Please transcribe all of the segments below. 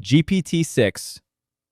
GPT-6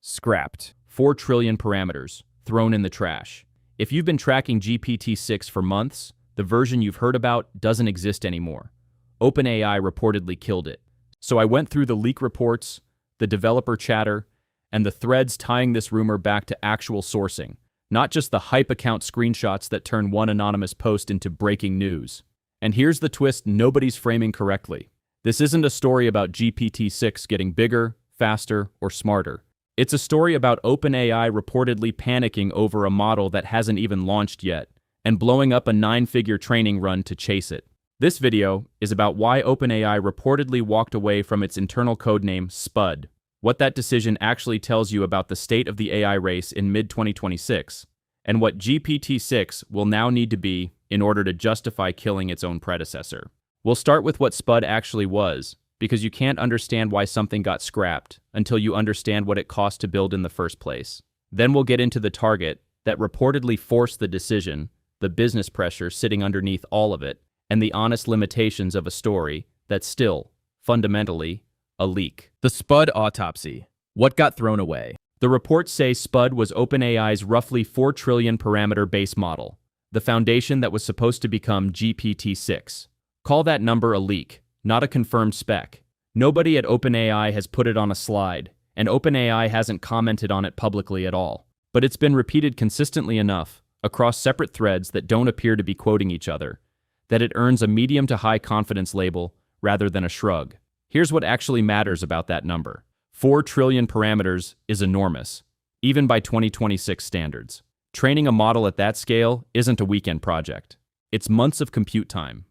scrapped. 4 trillion parameters thrown in the trash. If you've been tracking GPT-6 for months, the version you've heard about doesn't exist anymore. OpenAI reportedly killed it. So I went through the leak reports, the developer chatter, and the threads tying this rumor back to actual sourcing, not just the hype account screenshots that turn one anonymous post into breaking news. And here's the twist nobody's framing correctly. This isn't a story about GPT-6 getting bigger, faster, or smarter. It's a story about OpenAI reportedly panicking over a model that hasn't even launched yet, and blowing up a 9-figure training run to chase it. This video is about why OpenAI reportedly walked away from its internal codename Spud, what that decision actually tells you about the state of the AI race in mid-2026, and what GPT-6 will now need to be in order to justify killing its own predecessor. We'll start with what Spud actually was, because you can't understand why something got scrapped until you understand what it cost to build in the first place. Then we'll get into the target that reportedly forced the decision, the business pressure sitting underneath all of it, and the honest limitations of a story that's still, fundamentally, a leak. The Spud autopsy. What got thrown away? The reports say Spud was OpenAI's roughly 4 trillion parameter base model, the foundation that was supposed to become GPT-6. Call that number a leak, not a confirmed spec. Nobody at OpenAI has put it on a slide, and OpenAI hasn't commented on it publicly at all. But it's been repeated consistently enough, across separate threads that don't appear to be quoting each other, that it earns a medium to high confidence label rather than a shrug. Here's what actually matters about that number. 4 trillion parameters is enormous, even by 2026 standards. Training a model at that scale isn't a weekend project. It's months of compute time,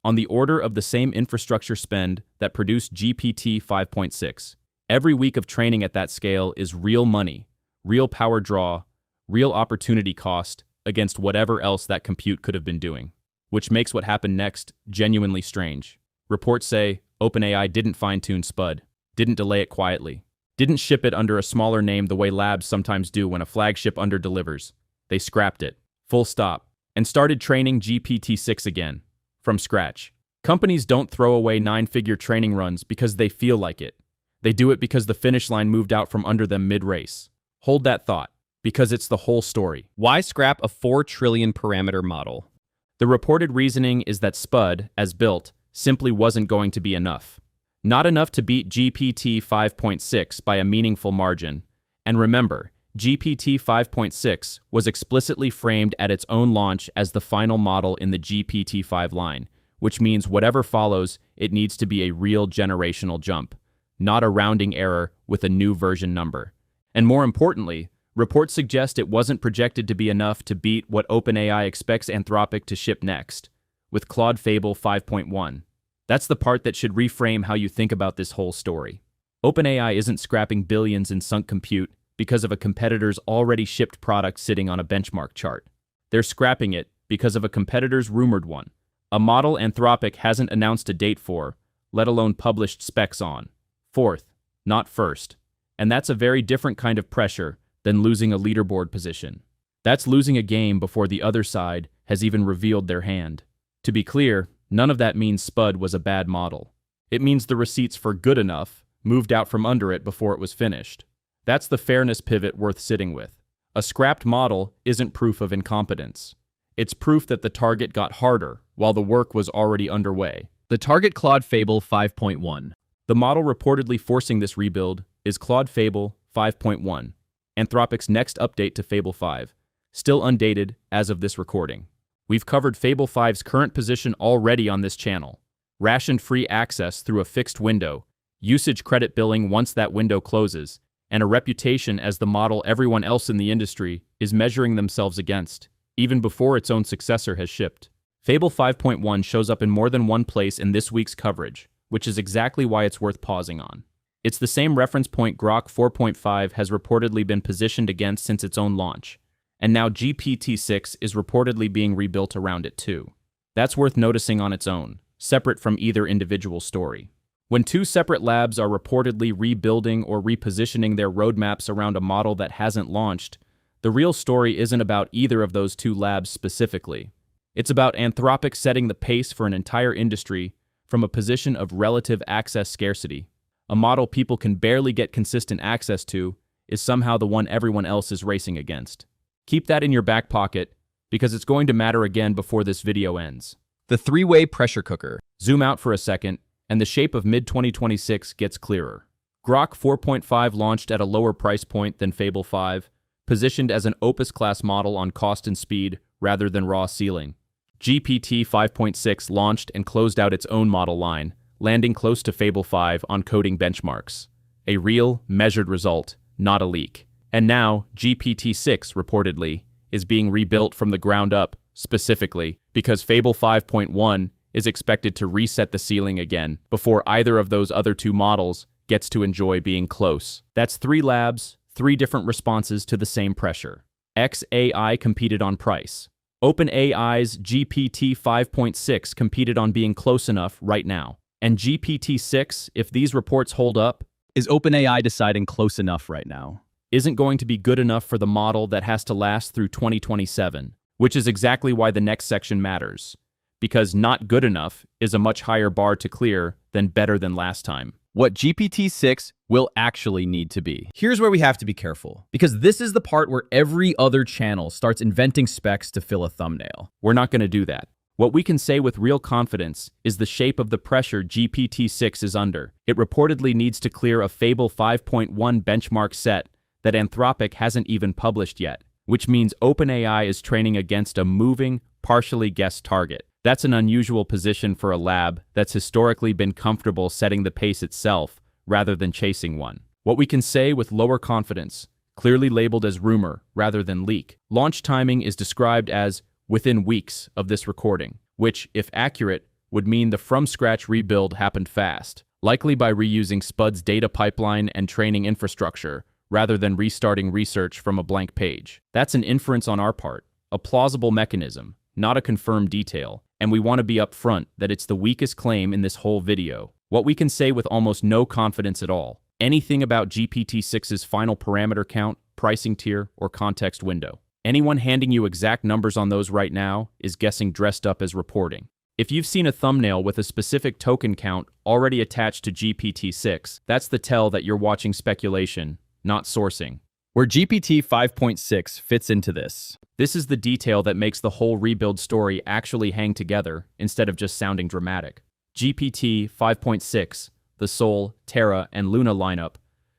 on the order of the same infrastructure spend that produced GPT 5.6. Every week of training at that scale is real money, real power draw, real opportunity cost against whatever else that compute could have been doing, which makes what happened next genuinely strange. Reports say OpenAI didn't fine-tune Spud, didn't delay it quietly, didn't ship it under a smaller name the way labs sometimes do when a flagship underdelivers. They scrapped it, full stop, and started training GPT-6 again, from scratch. Companies don't throw away 9-figure training runs because they feel like it. They do it because the finish line moved out from under them mid-race. Hold that thought, because it's the whole story. Why scrap a 4 trillion parameter model? The reported reasoning is that Spud, as built, simply wasn't going to be enough. Not enough to beat GPT 5.6 by a meaningful margin. And remember, GPT 5.6 was explicitly framed at its own launch as the final model in the GPT-5 line, which means whatever follows, it needs to be a real generational jump, not a rounding error with a new version number. And more importantly, reports suggest it wasn't projected to be enough to beat what OpenAI expects Anthropic to ship next, with Claude Fable 5.1. That's the part that should reframe how you think about this whole story. OpenAI isn't scrapping billions in sunk compute because of a competitor's already shipped product sitting on a benchmark chart. They're scrapping it because of a competitor's rumored one, a model Anthropic hasn't announced a date for, let alone published specs on. Fourth, not first. And that's a very different kind of pressure than losing a leaderboard position. That's losing a game before the other side has even revealed their hand. To be clear, none of that means Spud was a bad model. It means the receipts for good enough moved out from under it before it was finished. That's the fairness pivot worth sitting with. A scrapped model isn't proof of incompetence. It's proof that the target got harder while the work was already underway. The target Claude Fable 5.1. The model reportedly forcing this rebuild is Claude Fable 5.1, Anthropic's next update to Fable 5, still undated as of this recording. We've covered Fable 5's current position already on this channel. Rationed free access through a fixed window, usage credit billing once that window closes, and a reputation as the model everyone else in the industry is measuring themselves against, even before its own successor has shipped. Fable 5.1 shows up in more than one place in this week's coverage, which is exactly why it's worth pausing on. It's the same reference point Grok 4.5 has reportedly been positioned against since its own launch, and now GPT-6 is reportedly being rebuilt around it too. That's worth noticing on its own, separate from either individual story. When two separate labs are reportedly rebuilding or repositioning their roadmaps around a model that hasn't launched, the real story isn't about either of those two labs specifically. It's about Anthropic setting the pace for an entire industry from a position of relative access scarcity, A model people can barely get consistent access to is somehow the one everyone else is racing against. Keep that in your back pocket, because it's going to matter again before this video ends. The three-way pressure cooker. Zoom out for a second, and the shape of mid-2026 gets clearer. Grok 4.5 launched at a lower price point than Fable 5, positioned as an Opus-class model on cost and speed rather than raw ceiling. GPT 5.6 launched and closed out its own model line, landing close to Fable 5 on coding benchmarks. A real, measured result, not a leak. And now, GPT-6, reportedly, is being rebuilt from the ground up, specifically because Fable 5.1 is expected to reset the ceiling again before either of those other two models gets to enjoy being close. That's 3 labs, 3 different responses to the same pressure. xAI competed on price. OpenAI's GPT 5.6 competed on being close enough right now. And GPT-6, if these reports hold up, Is OpenAI deciding close enough right now? isn't going to be good enough for the model that has to last through 2027, which is exactly why the next section matters. Because not good enough is a much higher bar to clear than better than last time. What GPT-6 will actually need to be. Here's where we have to be careful, because this is the part where every other channel starts inventing specs to fill a thumbnail. We're not going to do that. What we can say with real confidence is the shape of the pressure GPT-6 is under. It reportedly needs to clear a Fable 5.1 benchmark set that Anthropic hasn't even published yet, which means OpenAI is training against a moving, partially guessed target. That's an unusual position for a lab that's historically been comfortable setting the pace itself rather than chasing one. What we can say with lower confidence, clearly labeled as rumor rather than leak, launch timing is described as within weeks of this recording, which, if accurate, would mean the from-scratch rebuild happened fast, likely by reusing Spud's data pipeline and training infrastructure, rather than restarting research from a blank page. That's an inference on our part, a plausible mechanism, not a confirmed detail, and we want to be upfront that it's the weakest claim in this whole video. What we can say with almost no confidence at all, anything about GPT-6's final parameter count, pricing tier, or context window. Anyone handing you exact numbers on those right now is guessing dressed up as reporting. If you've seen a thumbnail with a specific token count already attached to GPT-6, that's the tell that you're watching speculation, not sourcing. Where GPT 5.6 fits into this. This is the detail that makes the whole rebuild story actually hang together instead of just sounding dramatic. GPT 5.6, the Sol, Terra, and Luna lineup,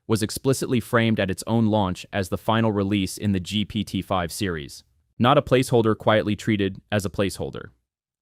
was explicitly framed at its own launch as the final release in the GPT-5 series. Not a placeholder quietly treated as a placeholder.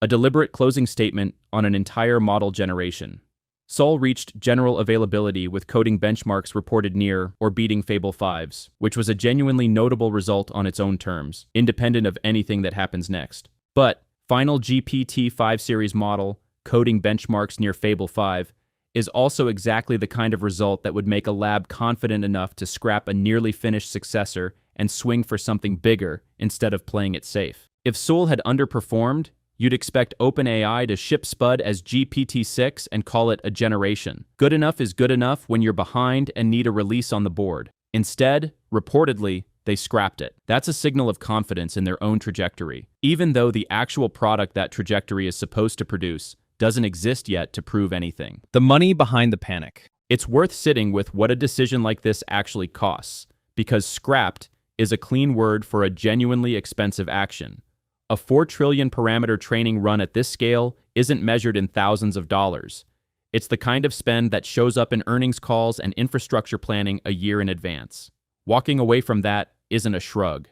A deliberate closing statement on an entire model generation. Sol reached general availability with coding benchmarks reported near or beating Fable 5's, which was a genuinely notable result on its own terms, independent of anything that happens next. But final GPT-5 series model, coding benchmarks near Fable 5, is also exactly the kind of result that would make a lab confident enough to scrap a nearly finished successor and swing for something bigger instead of playing it safe. If Sol had underperformed, you'd expect OpenAI to ship Spud as GPT-6 and call it a generation. Good enough is good enough when you're behind and need a release on the board. Instead, reportedly, they scrapped it. That's a signal of confidence in their own trajectory, even though the actual product that trajectory is supposed to produce doesn't exist yet to prove anything. The money behind the panic. It's worth sitting with what a decision like this actually costs, because scrapped is a clean word for a genuinely expensive action. A 4 trillion parameter training run at this scale isn't measured in thousands of dollars. It's the kind of spend that shows up in earnings calls and infrastructure planning a year in advance. Walking away from that isn't a shrug.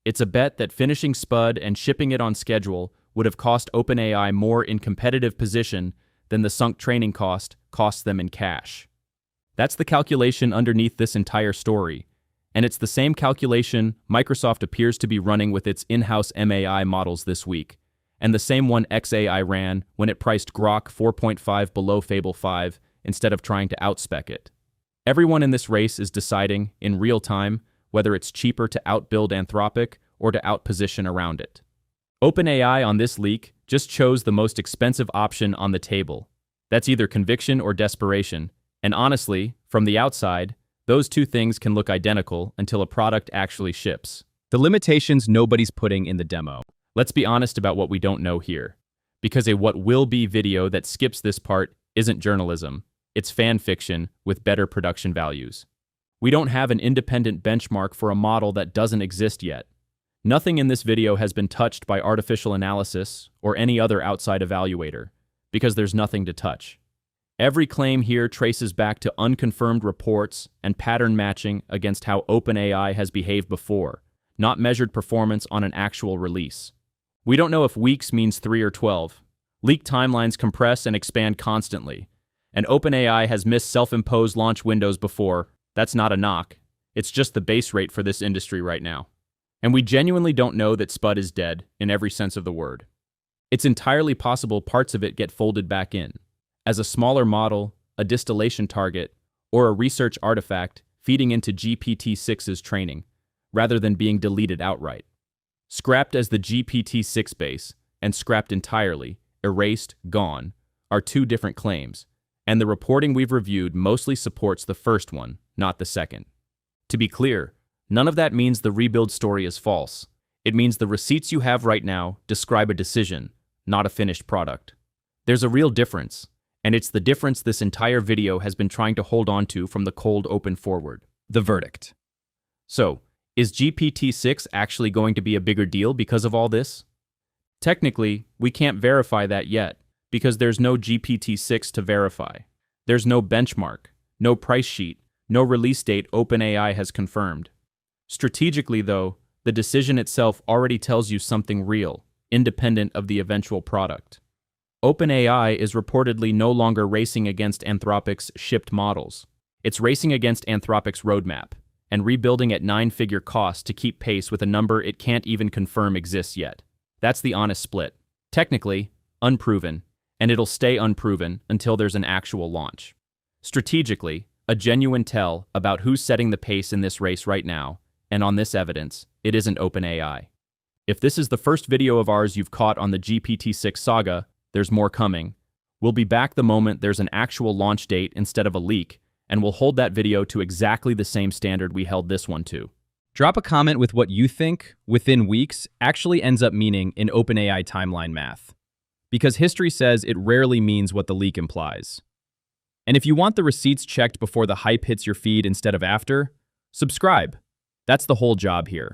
It's a bet that finishing Spud and shipping it on schedule would have cost OpenAI more in competitive position than the sunk training cost cost them in cash. That's the calculation underneath this entire story, and it's the same calculation Microsoft appears to be running with its in-house MAI models this week, and the same one xAI ran when it priced Grok 4.5 below Fable 5 instead of trying to outspec it. Everyone in this race is deciding, in real time, whether it's cheaper to outbuild Anthropic or to outposition around it. OpenAI on this leak just chose the most expensive option on the table. That's either conviction or desperation, and honestly, from the outside, those two things can look identical until a product actually ships. The limitations nobody's putting in the demo. Let's be honest about what we don't know here, because a what will be video that skips this part isn't journalism, It's fan fiction with better production values. We don't have an independent benchmark for a model that doesn't exist yet. Nothing in this video has been touched by artificial analysis or any other outside evaluator, because there's nothing to touch. Every claim here traces back to unconfirmed reports and pattern matching against how OpenAI has behaved before, not measured performance on an actual release. We don't know if weeks means 3 or 12. Leak timelines compress and expand constantly, and OpenAI has missed self-imposed launch windows before. That's not a knock. It's just the base rate for this industry right now. And we genuinely don't know that Spud is dead in every sense of the word. It's entirely possible parts of it get folded back in, as a smaller model, a distillation target, or a research artifact feeding into GPT-6's training, rather than being deleted outright. Scrapped as the GPT-6 base, and scrapped entirely, erased, gone, are two different claims, and the reporting we've reviewed mostly supports the first one, not the second. To be clear, none of that means the rebuild story is false. It means the receipts you have right now describe a decision, not a finished product. There's a real difference, and it's the difference this entire video has been trying to hold on to from the cold open forward. The verdict. So, is GPT-6 actually going to be a bigger deal because of all this? Technically, we can't verify that yet, because there's no GPT-6 to verify. There's no benchmark, no price sheet, no release date OpenAI has confirmed. Strategically, though, the decision itself already tells you something real, independent of the eventual product. OpenAI is reportedly no longer racing against Anthropic's shipped models. It's racing against Anthropic's roadmap, and rebuilding at 9-figure cost to keep pace with a number it can't even confirm exists yet. That's the honest split. Technically, unproven, and it'll stay unproven until there's an actual launch. Strategically, a genuine tell about who's setting the pace in this race right now, and on this evidence, it isn't OpenAI. If this is the first video of ours you've caught on the GPT-6 saga, there's more coming. We'll be back the moment there's an actual launch date instead of a leak, and we'll hold that video to exactly the same standard we held this one to. Drop a comment with what you think within weeks actually ends up meaning in OpenAI timeline math, because history says it rarely means what the leak implies. And if you want the receipts checked before the hype hits your feed instead of after, subscribe. That's the whole job here.